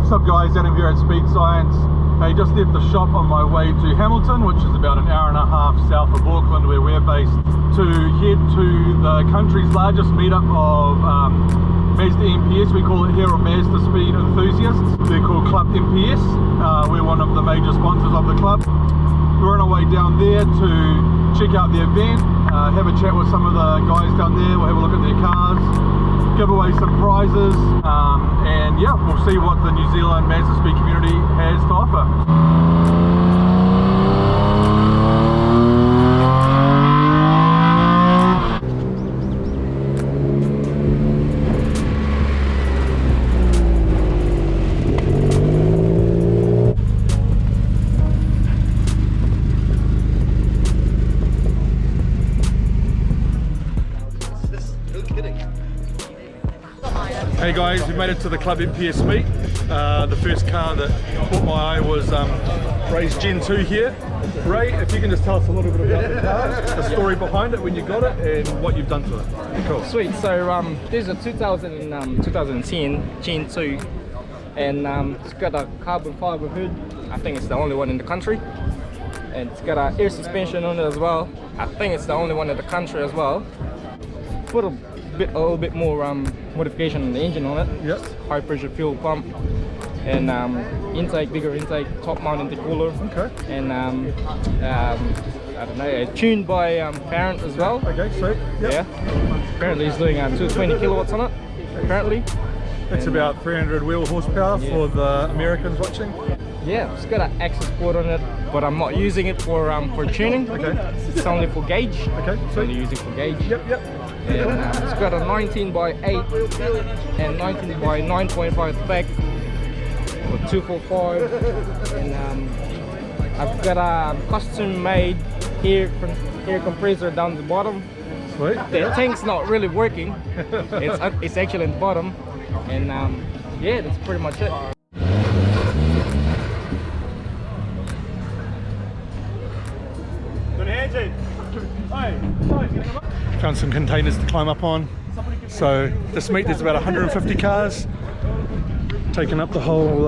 What's up guys, Adam here at Speed Science. I just left the shop on my way to Hamilton, which is about an hour and a half south of Auckland where we're based, to head to the country's largest meetup of Mazda MPS. We call it here a Mazda Speed Enthusiasts. They're called Club MPS. We're one of the major sponsors of the club. We're on our way down there to check out the event, have a chat with some of the guys down there. We'll have a look at their cars, give away some prizes, and yeah, we'll see what the New Zealand Mazda Speed community has to offer. Hey guys, we made it to the Club MPS meet. The first car that caught my eye was Ray's Gen 2 here. Ray, if you can just tell us a little bit about the car, the story behind it, when you got it, and what you've done to it. Cool. Sweet. So this is a 2010 Gen 2, and it's got a carbon fiber hood. I think it's the only one in the country, and it's got an air suspension on it as well. I think it's the only one in the country as well. Put a little bit more modification on the engine on it. Yep. High pressure fuel pump, and intake, bigger intake, top mount intercooler. Okay. And I don't know, tuned by Parent as well. Okay, sweet. Yep. Yeah. Apparently it's doing 220 kilowatts on it. Apparently. It's about 300 wheel horsepower for the Americans watching. Yeah, it's got an access port on it, but I'm not using it for tuning. Okay. It's only for gauge. Okay. It's only using for gauge. Yep, yep. And it's got a 19 by 8 and 19 by 9.5 spec with 245, and I've got a custom made air compressor down the bottom. Sweet. The tank's not really working. It's actually in the bottom, and yeah, that's pretty much it. Found some containers to climb up on. So this meet, there's about 150 cars taking up the whole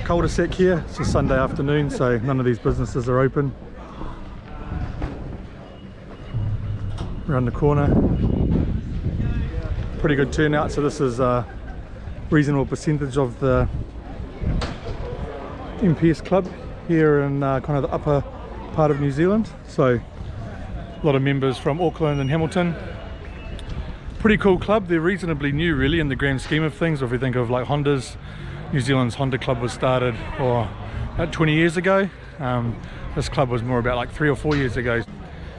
cul-de-sac here. It's a Sunday afternoon, so none of these businesses are open. Around the corner, pretty good turnout. So this is a reasonable percentage of the MPS Club here in kind of the upper part of New Zealand. So a lot of members from Auckland and Hamilton. Pretty cool club. They're reasonably new really in the grand scheme of things. If we think of like Hondas, New Zealand's Honda Club was started about 20 years ago. This club was more about like 3 or 4 years ago.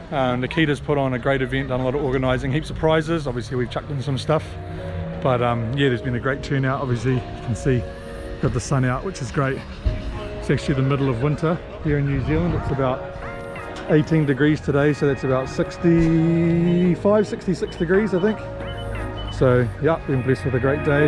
Nikita's put on a great event, done a lot of organising, heaps of prizes. Obviously we've chucked in some stuff, but yeah, there's been a great turnout. Obviously you can see got the sun out, which is great. It's actually the middle of winter here in New Zealand. It's about 18 degrees today, so that's about 65, 66 degrees I think. So yeah, been blessed with a great day.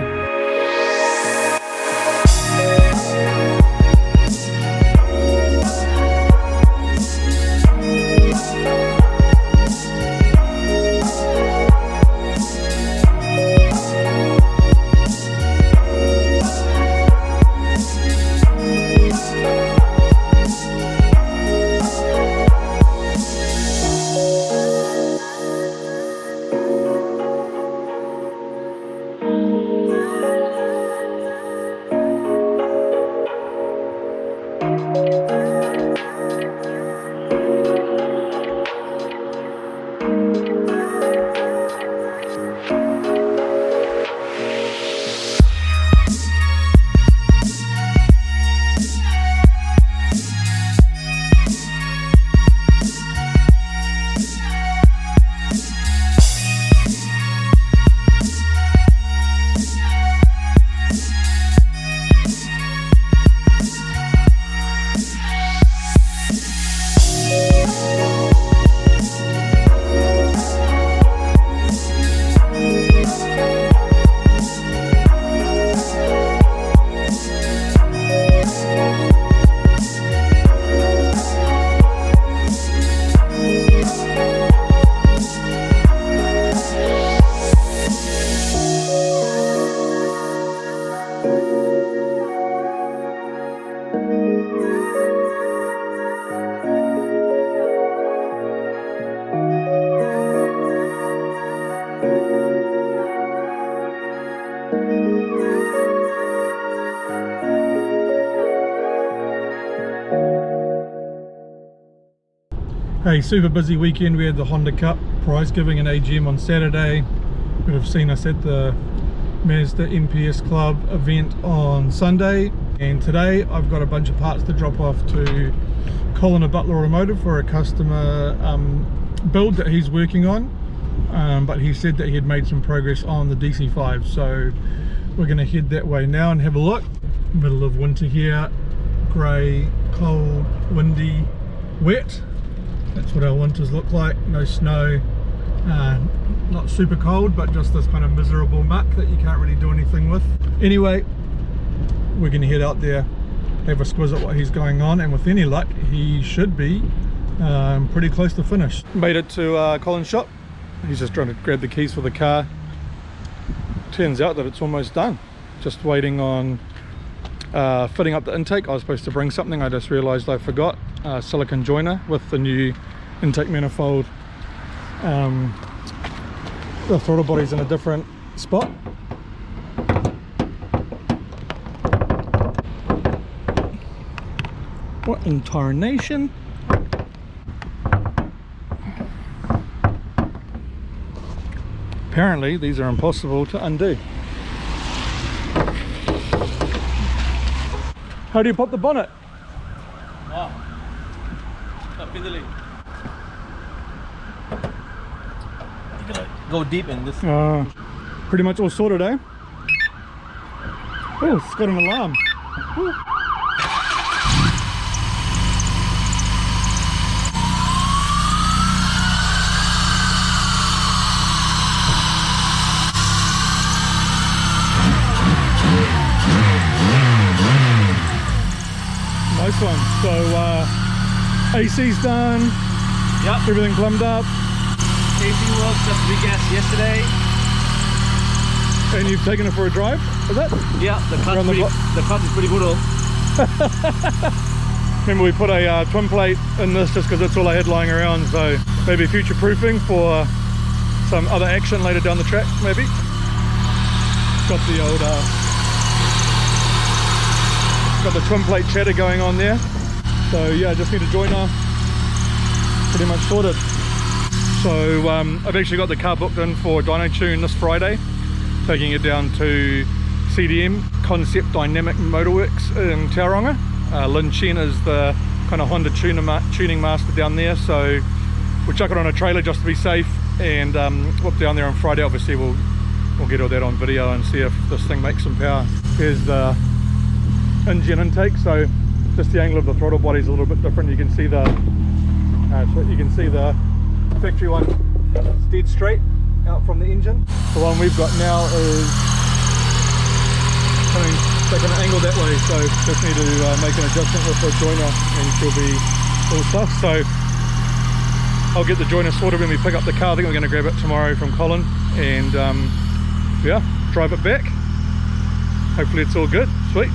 Hey, super busy weekend. We had the Honda Cup prize giving and AGM on Saturday. You would have seen us at the Mazda MPS Club event on Sunday, and today I've got a bunch of parts to drop off to Colin at Butler Automotive for a customer build that he's working on, but he said that he had made some progress on the DC5, so we're going to head that way now and have a look. Middle of winter here, grey, cold, windy, wet. That's what our winters look like. No snow, not super cold, but just this kind of miserable muck that you can't really do anything with. Anyway, we're going to head out there, have a squiz at what he's going on, and with any luck he should be pretty close to finish. Made it to Colin's shop. He's just trying to grab the keys for the car. Turns out that it's almost done. Just waiting on fitting up the intake. I was supposed to bring something, I just realized I forgot. Silicon joiner with the new intake manifold. The throttle body's in a different spot. What in tarnation? Apparently these are impossible to undo. How do you pop the bonnet? Wow. Fiddly. You gotta go deep in this. Pretty much all sorted, eh? Oh, it's got an alarm. Ooh. Nice one. So AC's done. Yep. Everything plumbed up. AC works, just regas yesterday. And you've taken it for a drive, is it? Yeah, the clutch is pretty brutal. Remember we put a twin plate in this just because that's all I had lying around, so maybe future proofing for some other action later down the track, maybe. Got the old got the twin plate chatter going on there. So yeah, I just need a joiner, pretty much sorted. So I've actually got the car booked in for dyno tune this Friday, taking it down to CDM, Concept Dynamic Motorworks in Tauranga. Lin Chen is the kind of Honda tuning master down there, so we'll chuck it on a trailer just to be safe, and whip down there on Friday. Obviously we'll get all that on video and see if this thing makes some power. Here's the engine intake, so just the angle of the throttle body is a little bit different. You can see the factory one is dead straight out from the engine. The one we've got now is taking an angle that way, so just need to make an adjustment with the joiner and she'll be all stuff. So I'll get the joiner sorted when we pick up the car. I think we're going to grab it tomorrow from Colin and yeah, drive it back. Hopefully it's all good. Sweet.